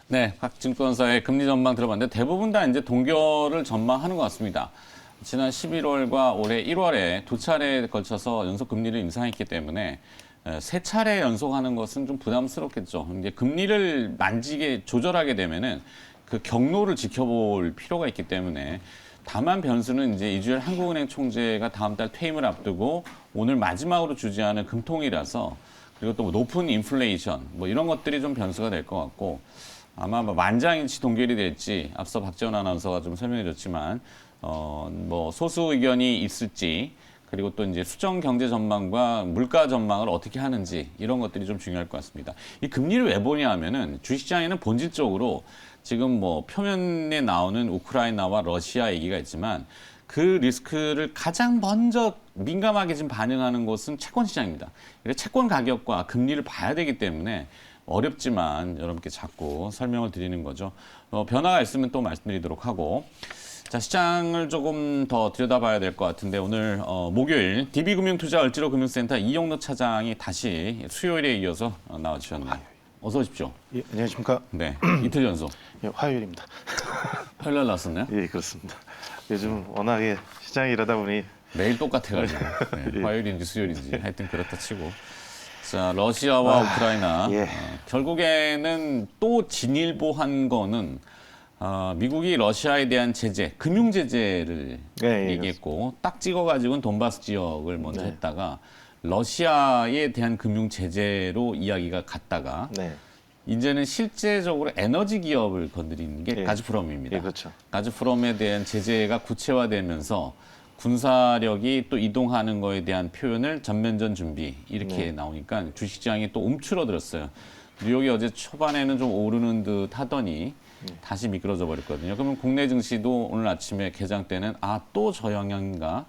네, 각 증권사의 금리 전망 들어봤는데 대부분 다 이제 동결을 전망하는 것 같습니다. 지난 11월과 올해 1월에 두 차례에 걸쳐서 연속 금리를 인상했기 때문에 세 차례 연속하는 것은 좀 부담스럽겠죠. 이제 금리를 만지게 조절하게 되면은 그 경로를 지켜볼 필요가 있기 때문에 다만 변수는 이제 이주열 한국은행 총재가 다음 달 퇴임을 앞두고 오늘 마지막으로 주재하는 금통이라서 그리고 또 높은 인플레이션 뭐 이런 것들이 좀 변수가 될 것 같고 아마 뭐 만장일치 동결이 될지 앞서 박지원 아나운서가 좀 설명해 줬지만 뭐 소수 의견이 있을지 그리고 또 이제 수정 경제 전망과 물가 전망을 어떻게 하는지 이런 것들이 좀 중요할 것 같습니다. 이 금리를 왜 보냐 하면은 주식시장에는 본질적으로 지금 뭐 표면에 나오는 우크라이나와 러시아 얘기가 있지만 그 리스크를 가장 먼저 민감하게 지금 반영하는 곳은 채권 시장입니다. 그래서 채권 가격과 금리를 봐야 되기 때문에 어렵지만 여러분께 자꾸 설명을 드리는 거죠. 변화가 있으면 또 말씀드리도록 하고 자 시장을 조금 더 들여다봐야 될 것 같은데 오늘 목요일 DB금융투자 얼지로금융센터 이용노 차장이 다시 수요일에 이어서 나와주셨네요. 어서 오십시오. 예, 안녕하십니까. 네, 이틀 연속. 예, 화요일입니다. 화요일 날 나왔었나요? 예, 그렇습니다. 요즘 워낙에 시장이 이러다 보니 매일 똑같아가지고 네, 화요일인지 수요일인지 하여튼 그렇다 치고 자 러시아와 우크라이나 예. 결국에는 또 진일보한 거는 미국이 러시아에 대한 제재, 금융 제재를 예, 얘기했고 딱 찍어가지고는 돈바스 지역을 먼저 했다가 러시아에 대한 금융 제재로 이야기가 갔다가 네. 이제는 실제적으로 에너지 기업을 건드리는 게 예. 가즈프롬입니다. 예, 그렇죠. 가즈프롬에 대한 제재가 구체화되면서 군사력이 또 이동하는 거에 대한 표현을 전면전 준비 이렇게 나오니까 주식시장이 또 움츠러들었어요. 뉴욕이 어제 초반에는 좀 오르는 듯 하더니 다시 미끄러져 버렸거든요. 그러면 국내 증시도 오늘 아침에 개장 때는 또 저 영향인가?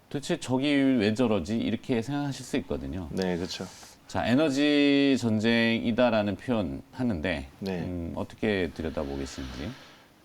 도대체 저기 왜 저러지? 이렇게 생각하실 수 있거든요. 네, 그렇죠. 자, 에너지 전쟁이다라는 표현 하는데 네. 어떻게 들여다보고 계신지?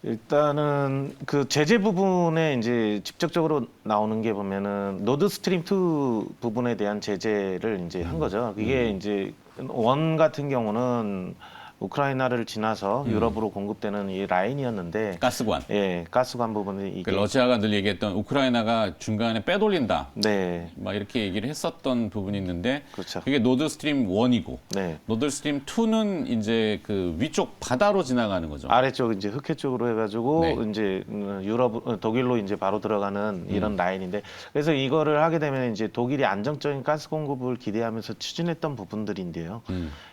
일단은 그 제재 부분에 이제 직접적으로 나오는 게 보면은 노드 스트림 2 부분에 대한 제재를 이제 한 거죠. 그게 이제 원 같은 경우는 우크라이나를 지나서 유럽으로 공급되는 이 라인이었는데 가스관. 예, 가스관 부분이 이게 러시아가 늘 얘기했던 우크라이나가 중간에 빼돌린다. 네, 막 이렇게 얘기를 했었던 부분이 있는데 그렇죠. 그게 노드 스트림 1이고 네. 노드 스트림 2는 이제 그 위쪽 바다로 지나가는 거죠. 아래쪽 이제 흑해 쪽으로 해가지고 네. 이제 유럽 독일로 이제 바로 들어가는 이런 라인인데 그래서 이거를 하게 되면 이제 독일이 안정적인 가스 공급을 기대하면서 추진했던 부분들인데요.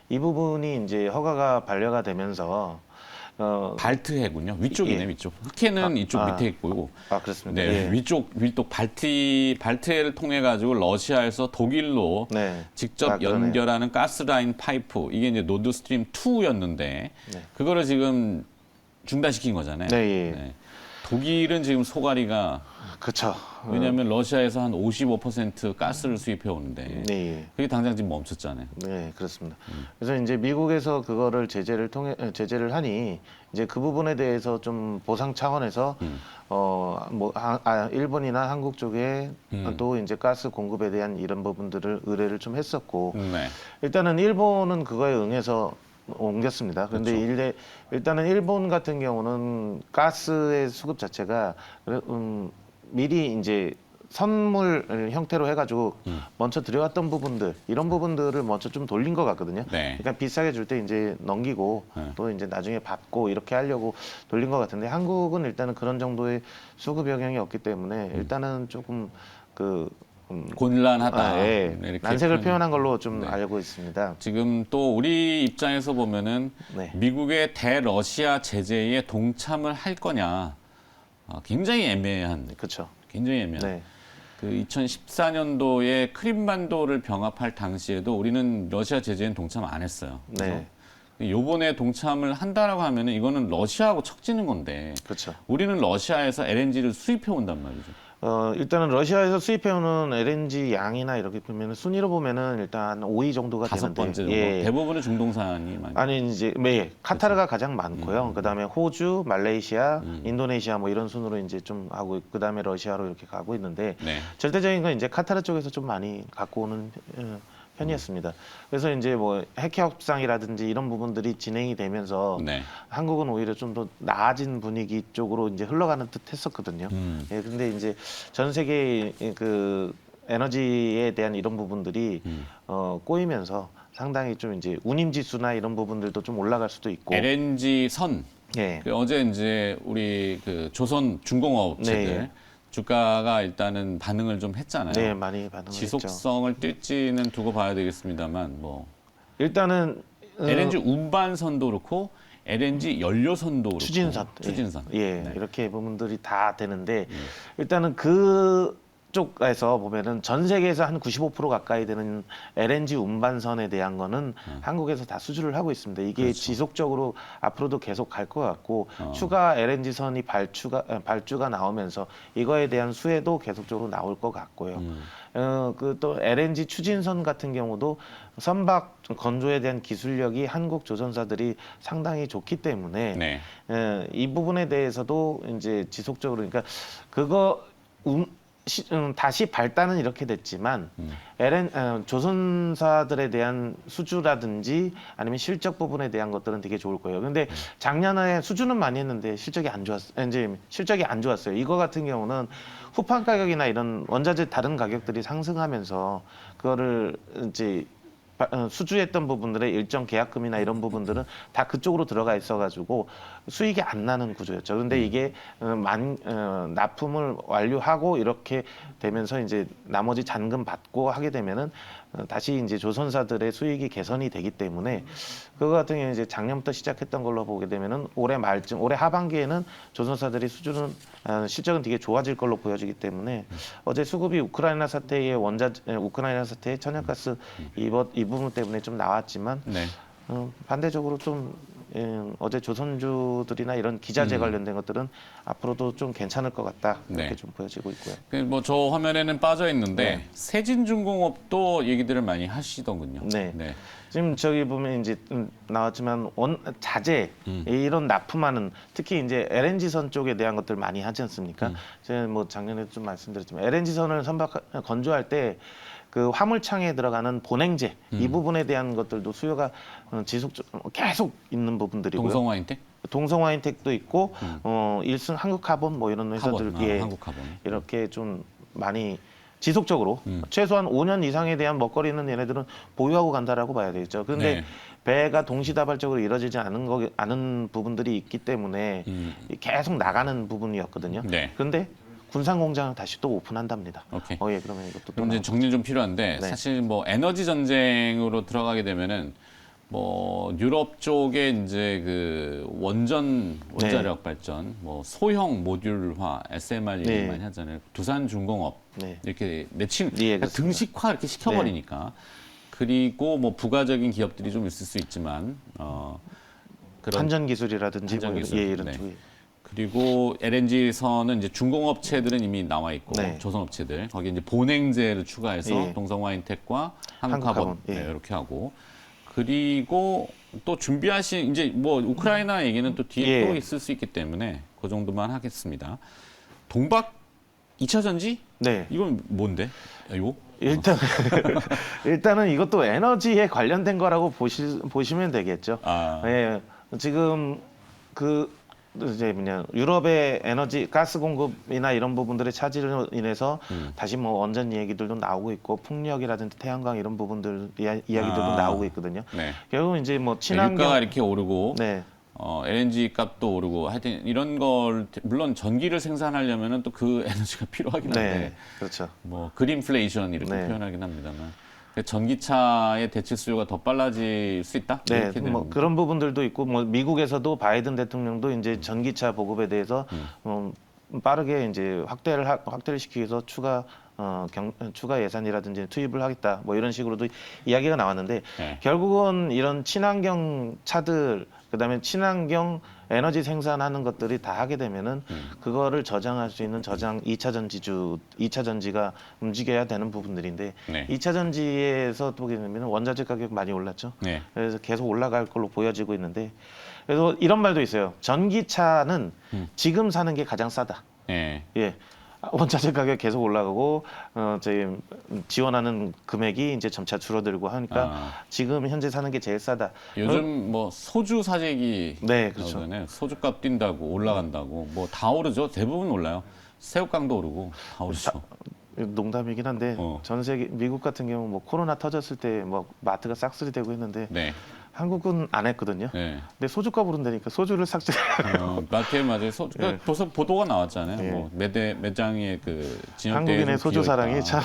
이 부분이 이제 허가가 반려가 되면서 발트 해군요. 위쪽이네, 예. 위쪽. 흑해는 이쪽 밑에 있고. 그렇습니다. 네, 예. 위쪽 발트해를 통해 가지고 러시아에서 독일로 네. 직접 그러네요. 연결하는 가스라인 파이프 이게 이제 노드 스트림 2였는데 그거를 지금 중단시킨 거잖아요. 네, 예. 네. 독일은 지금 소가리가 그렇죠. 왜냐하면 러시아에서 한 55% 가스를 수입해 오는데 네, 예. 그게 당장 지금 멈췄잖아요. 네, 그렇습니다. 그래서 이제 미국에서 그거를 제재를 하니 이제 그 부분에 대해서 좀 보상 차원에서 일본이나 한국 쪽에 또 이제 가스 공급에 대한 이런 부분들을 의뢰를 좀 했었고 네. 일단은 일본은 그거에 응해서 옮겼습니다. 그런데 일단은 일본 같은 경우는 가스의 수급 자체가 미리 이제 선물 형태로 해가지고 먼저 들여왔던 부분들 이런 부분들을 먼저 좀 돌린 것 같거든요. 네. 그러니까 비싸게 줄 때 이제 넘기고 또 이제 나중에 받고 이렇게 하려고 돌린 것 같은데 한국은 일단은 그런 정도의 수급 영향이 없기 때문에 일단은 조금 곤란하다. 예, 이렇게 난색을 표현- 표현한 걸로 좀 알고 있습니다. 지금 또 우리 입장에서 보면은 네. 미국의 대러시아 제재에 동참을 할 거냐 굉장히 애매한, 그렇죠. 굉장히 애매한. 네. 그 2014년도에 크림반도를 병합할 당시에도 우리는 러시아 제재엔 동참 안 했어요. 그래서 네. 요번에 동참을 한다라고 하면은 이거는 러시아하고 척지는 건데 그렇죠. 우리는 러시아에서 LNG를 수입해 온단 말이죠. 일단은 러시아에서 수입해오는 LNG 양이나 이렇게 보면 순위로 보면은 일단 5위 정도가 다섯 되는데 번째 정도. 예. 대부분은 중동산이 많이. 아니 이제 카타르가 가장 많고요. 그다음에 호주, 말레이시아, 인도네시아 뭐 이런 순으로 이제 좀 하고 그다음에 러시아로 이렇게 가고 있는데 네. 절대적인 건 이제 카타르 쪽에서 좀 많이 갖고 오는 편이었습니다. 그래서 이제 뭐 핵 협상이라든지 이런 부분들이 진행이 되면서 네. 한국은 오히려 좀 더 나아진 분위기 쪽으로 이제 흘러가는 듯 했었거든요. 예, 근데 이제 전 세계 그 에너지에 대한 이런 부분들이 꼬이면서 상당히 좀 이제 운임 지수나 이런 부분들도 좀 올라갈 수도 있고. LNG 선. 예. 그 어제 이제 우리 그 조선 중공업체들 네. 주가가 일단은 반응을 좀 했잖아요. 네, 많이 반응을 했죠. 지속성을 뛸지는 두고 봐야 되겠습니다만 뭐 일단은 LNG 운반선도 그렇고 LNG 연료선도 그렇고 추진선, 추진선. 예, 네. 이렇게 부분들이 다 되는데 일단은 그쪽에서 보면은 전 세계에서 한 95% 가까이 되는 LNG 운반선에 대한 거는 한국에서 다 수주를 하고 있습니다. 이게 그렇죠. 지속적으로 앞으로도 계속 갈 것 같고 추가 LNG 선이 발주가 나오면서 이거에 대한 수혜도 계속적으로 나올 것 같고요. 그 또 LNG 추진선 같은 경우도 선박 건조에 대한 기술력이 한국 조선사들이 상당히 좋기 때문에 네. 이 부분에 대해서도 이제 지속적으로 그러니까 그거 다시 발단은 이렇게 됐지만 조선사들에 대한 수주라든지 아니면 실적 부분에 대한 것들은 되게 좋을 거예요. 근데 작년에 수주는 많이 했는데 실적이 안 좋았어요. 이거 같은 경우는 후판 가격이나 이런 원자재 다른 가격들이 상승하면서 그거를 이제 수주했던 부분들의 일정 계약금이나 이런 부분들은 다 그쪽으로 들어가 있어가지고 수익이 안 나는 구조였죠. 그런데 이게 납품을 완료하고 이렇게 되면서 이제 나머지 잔금 받고 하게 되면은 다시 이제 조선사들의 수익이 개선이 되기 때문에 그거 같은 경우는 이제 작년부터 시작했던 걸로 보게 되면은 올해 말쯤, 올해 하반기에는 조선사들이 수주는 실적은 되게 좋아질 걸로 보여지기 때문에 어제 수급이 우크라이나 사태의 천연가스 이 부분 때문에 좀 나왔지만 네. 반대적으로 좀 어제 조선주들이나 이런 기자재 관련된 것들은 앞으로도 좀 괜찮을 것 같다 이렇게 네. 좀 보여지고 있고요. 뭐 저 화면에는 빠져 있는데 네. 세진중공업도 얘기들을 많이 하시더군요. 네. 지금 저기 보면 이제 나왔지만 자재 이런 납품하는 특히 이제 LNG 선 쪽에 대한 것들 많이 하지 않습니까? 제가 뭐 작년에도 좀 말씀드렸지만 LNG 선을 건조할 때 그 화물창에 들어가는 본행제 이 부분에 대한 것들도 수요가 계속 있는 부분들이고요. 동성화인텍? 동성화인텍도 있고 일승 한국카본 뭐 이런 회사들 한국카본. 이렇게 좀 많이 지속적으로 최소한 5년 이상에 대한 먹거리는 얘네들은 보유하고 간다라고 봐야 되겠죠. 그런데 네. 배가 동시다발적으로 이루어지지 않은 부분들이 있기 때문에 계속 나가는 부분이었거든요. 네. 그런데 군산 공장을 다시 또 오픈한답니다. 오케이. 예, 그러면 이것도 또 그럼 이제 정리 좀 필요한데 네. 사실 뭐 에너지 전쟁으로 들어가게 되면은 뭐 유럽 쪽에 이제 그 원자력 발전, 뭐 소형 모듈화, SMR 얘기 네. 많이 하잖아요. 두산중공업 네. 이렇게 내친 예, 그렇습니다. 등식화 이렇게 시켜버리니까 그리고 뭐 부가적인 기업들이 좀 있을 수 있지만 그런 한전 기술이라든지 한전 뭐 기술, 이런 네. 쪽이 그리고 LNG선은 이제 중공업체들은 이미 나와 있고 네. 조선업체들 거기 이제 본행제를 추가해서 예. 동성화인텍과 한국카본 한국카본, 예. 네, 이렇게 하고 그리고 또 준비하신 이제 뭐 우크라이나 얘기는 또 뒤에 예. 또 있을 수 있기 때문에 그 정도만 하겠습니다. 동박 2차 전지? 네. 이건 뭔데? 이거? 일단은 이것도 에너지에 관련된 거라고 보시면 되겠죠. 아. 예, 지금 이제 유럽의 에너지 가스 공급이나 이런 부분들의 차질로 인해서 다시 뭐 원전 얘기들도 나오고 있고 풍력이라든지 태양광 이런 부분들 이야기들도 나오고 있거든요. 네. 결국 이제 뭐 유가가 친환경 이렇게 오르고 네. LNG 값도 오르고 하여튼 이런 걸 물론 전기를 생산하려면은 또 그 에너지가 필요하긴 한데 네. 그렇죠. 뭐 그린플레이션 이렇게 네. 표현하긴 합니다만 전기차의 대체 수요가 더 빨라질 수 있다. 네, 이렇게 되는 뭐 거죠. 그런 부분들도 있고 뭐 미국에서도 바이든 대통령도 이제 전기차 보급에 대해서 빠르게 이제 확대를 시키기 위해서 추가 예산이라든지 투입을 하겠다 뭐 이런 식으로도 이야기가 나왔는데 네. 결국은 이런 친환경 차들 그다음에 친환경 에너지 생산하는 것들이 다 하게 되면은 그거를 저장할 수 있는 2차 전지가 움직여야 되는 부분들인데 네. 2차 전지에서 보게 되면 원자재 가격 많이 올랐죠. 네. 그래서 계속 올라갈 걸로 보여지고 있는데 그래서 이런 말도 있어요. 전기차는 지금 사는 게 가장 싸다. 네. 예. 원자재 가격 계속 올라가고 저희 지원하는 금액이 이제 점차 줄어들고 하니까 지금 현재 사는 게 제일 싸다. 요즘 뭐 소주 사재기 네, 그렇죠. 나오잖아요. 소주값 뛴다고 올라간다고 뭐 다 오르죠. 대부분 올라요. 새우깡도 오르고 다 오르죠. 농담이긴 한데 전 세계 미국 같은 경우 뭐 코로나 터졌을 때 뭐 마트가 싹쓸이 되고 했는데 네. 한국은 안 했거든요. 네. 근데 소주값 오른다니까 소주를 삭제. 마트에 맞아요. 그러니까 벌써 보도가 나왔잖아요. 네. 뭐 매장의 그 진열대에 한국인의 소주 사랑이 참.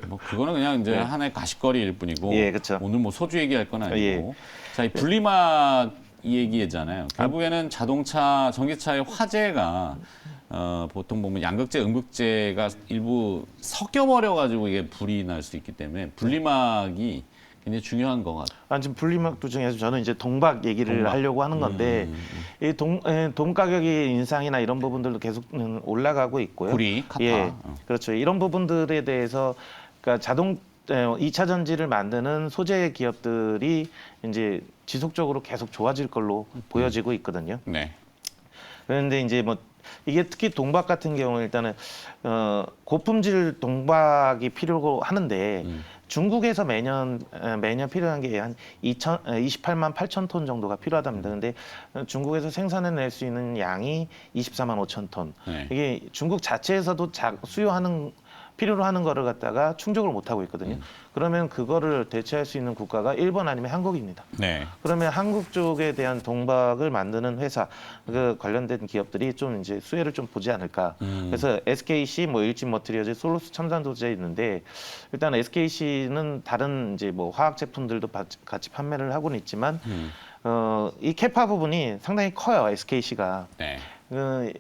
뭐 그거는 그냥 이제 하나의 가십거리일 뿐이고 예, 그쵸. 오늘 뭐 소주 얘기할 건 아니고 예. 자, 이 분리막 이 얘기했잖아요. 결국에는 자동차, 전기차의 화재가 보통 보면 양극재, 음극재가 일부 섞여버려 가지고 이게 불이 날 수 있기 때문에 분리막이 굉장히 중요한 것 같아요. 지금 분리막도 중에서 저는 이제 동박 얘기를 동박. 하려고 하는 건데 이 동 가격의 인상이나 이런 부분들도 계속 올라가고 있고요. 구리, 카파. 예, 그렇죠. 이런 부분들에 대해서 그러니까 자동 2차 전지를 만드는 소재 기업들이 이제 지속적으로 계속 좋아질 걸로 보여지고 있거든요. 네. 그런데 이제 뭐 이게 특히 동박 같은 경우는 일단은 고품질 동박이 필요고 하는데 중국에서 매년 필요한 게 한 28만 8천 톤 정도가 필요하답니다. 근데 중국에서 생산해낼 수 있는 양이 24만 5천 톤. 네. 이게 중국 자체에서도 수요하는 필요로 하는 거를 갖다가 충족을 못 하고 있거든요. 그러면 그거를 대체할 수 있는 국가가 일본 아니면 한국입니다. 네. 그러면 한국 쪽에 대한 동박을 만드는 회사, 그 관련된 기업들이 좀 이제 수혜를 좀 보지 않을까. 그래서 SKC, 뭐 일진 머티리얼즈, 솔루스 첨단소재 있는데 일단 SKC는 다른 이제 뭐 화학 제품들도 같이 판매를 하고는 있지만 이 캐파 부분이 상당히 커요. SKC가. 네.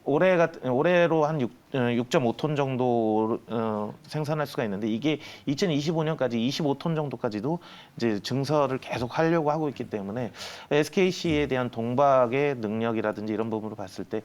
올해로 한 6.5톤 정도 생산할 수가 있는데 이게 2025년까지 25톤 정도까지도 이제 증설을 계속 하려고 하고 있기 때문에 SKC에 대한 동박의 능력이라든지 이런 부분으로 봤을 때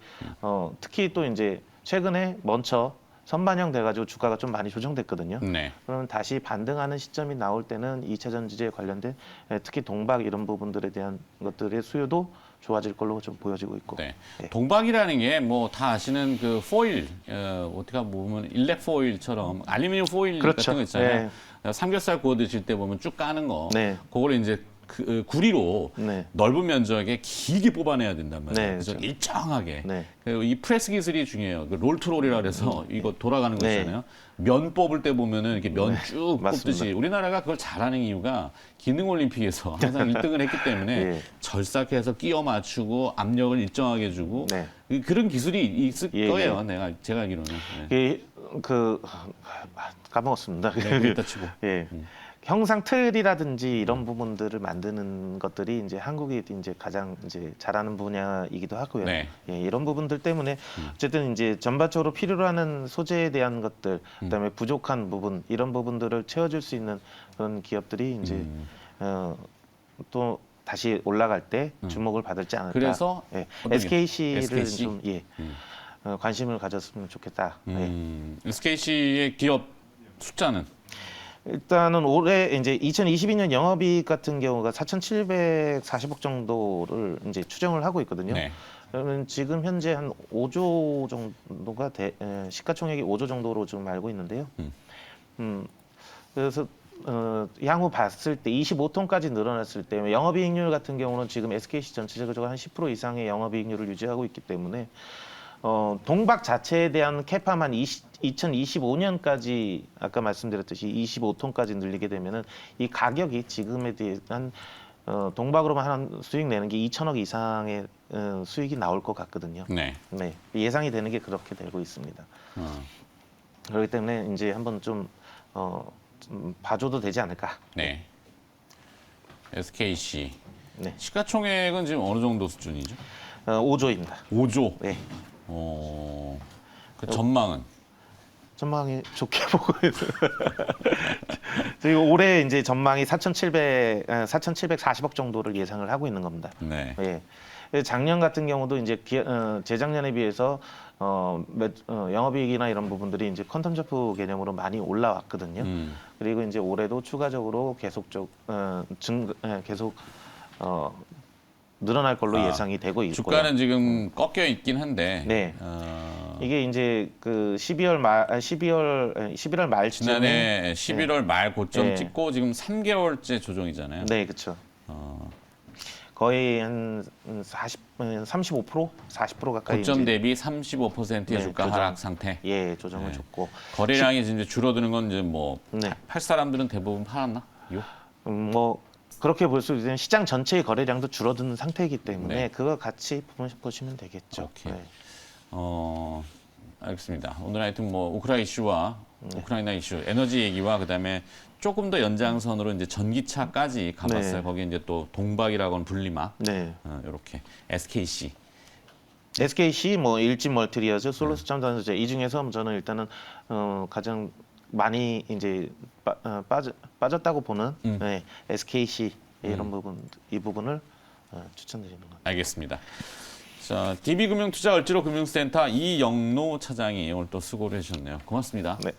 특히 또 이제 최근에 먼저 선반영 돼가지고 주가가 좀 많이 조정됐거든요. 네. 그러면 다시 반등하는 시점이 나올 때는 2차 전지제에 관련된 특히 동박 이런 부분들에 대한 것들의 수요도 좋아질 걸로 좀 보여지고 있고. 네. 네. 동박이라는 게 뭐 다 아시는 그 포일, 어떻게 보면 일렉 포일처럼 알루미늄 포일 그렇죠. 같은 거 있잖아요. 삼겹살 구워 드실 때 보면 쭉 까는 거. 네. 그걸 이제 구리로 네. 넓은 면적에 길게 뽑아내야 된단 말이에요. 네, 그래서 그렇죠. 일정하게. 네. 이 프레스 기술이 중요해요. 그 롤트롤이라 그래서 이거 돌아가는 거 네. 있잖아요. 면 뽑을 때 보면은 이렇게 면 쭉 맞습니다. 뽑듯이 우리나라가 그걸 잘하는 이유가 기능 올림픽에서 항상 1등을 했기 때문에 예. 절삭해서 끼워 맞추고 압력을 일정하게 주고 네. 그런 기술이 있을 예, 거예요. 예. 제가 알기로는. 네. 까먹었습니다. 네, 그랬다 치고. 예. 형상 틀이라든지 이런 부분들을 만드는 것들이 이제 한국이 이제 가장 이제 잘하는 분야이기도 하고요. 네. 예, 이런 부분들 때문에 어쨌든 이제 전반적으로 필요로 하는 소재에 대한 것들, 그다음에 부족한 부분 이런 부분들을 채워줄 수 있는 그런 기업들이 이제 또 다시 올라갈 때 주목을 받을지 않을까. 그래서 예, 어떤 SKC를 SKC? 좀 관심을 가졌으면 좋겠다. SKC의 기업 숫자는 일단은 올해 이제 2022년 영업이익 같은 경우가 4,740억 정도를 이제 추정을 하고 있거든요. 네. 그러면 지금 현재 한 5조 정도가 시가총액이 5조 정도로 지금 알고 있는데요. 그래서 향후 봤을 때 25톤까지 늘어났을 때 영업이익률 같은 경우는 지금 SKC 전체적으로 한 10% 이상의 영업이익률을 유지하고 있기 때문에 동박 자체에 대한 캐파만 2025년까지 아까 말씀드렸듯이 25톤까지 늘리게 되면은 이 가격이 지금에 대한 동박으로만 한 수익 내는 게 2천억 이상의 수익이 나올 것 같거든요. 네. 네, 예상이 되는 게 그렇게 되고 있습니다. 그렇기 때문에 이제 한번 좀 봐줘도 되지 않을까. 네. SKC. 네, 시가총액은 지금 어느 정도 수준이죠? 5조입니다. 5조. 네, 그 전망은? 전망이 좋게 보고 있어요. 저희 올해 이제 전망이 4,740억 정도를 예상을 하고 있는 겁니다. 네. 예. 작년 같은 경우도 이제 재작년에 비해서 영업이익이나 이런 부분들이 이제 컨텀저프 개념으로 많이 올라왔거든요. 그리고 이제 올해도 추가적으로 계속 늘어날 걸로 예상이 되고 있고요. 주가는 지금 꺾여 있긴 한데. 네. 이게 이제 그 11월 말쯤에 지난해 11월 말 고점 네. 찍고 지금 3개월째 조정이잖아요. 네, 그렇죠. 어, 거의 한 35%, 40% 가까이 고점 이제, 대비 35%의 네, 주가 조정. 하락 상태. 예, 조정을 네. 줬고 거래량이 이제 줄어드는 건 이제 뭐 네. 팔 사람들은 대부분 팔았나? 요? 뭐 그렇게 볼 수 있는 시장 전체의 거래량도 줄어드는 상태이기 때문에 네. 그거 같이 보시면 되겠죠. 오케이. 네. 알겠습니다. 오늘 하여튼 뭐 우크라이나 이슈와 네. 우크라이나 이슈, 에너지 얘기와 그다음에 조금 더 연장선으로 이제 전기차까지 가봤어요. 네. 거기 이제 또 동박이라고는 불리막 네. 이렇게 SKC. SKC, 뭐 일진멀티리아즈, 솔루스 첨단소재 이 중에서 저는 일단은 가장 많이 이제 빠졌다고 보는 네, SKC 이런 이 부분을 추천드리는 겁니다. 알겠습니다. 자, DB금융투자 얼지로 금융센터 이영로 차장이 오늘 또 수고를 해주셨네요. 고맙습니다. 네.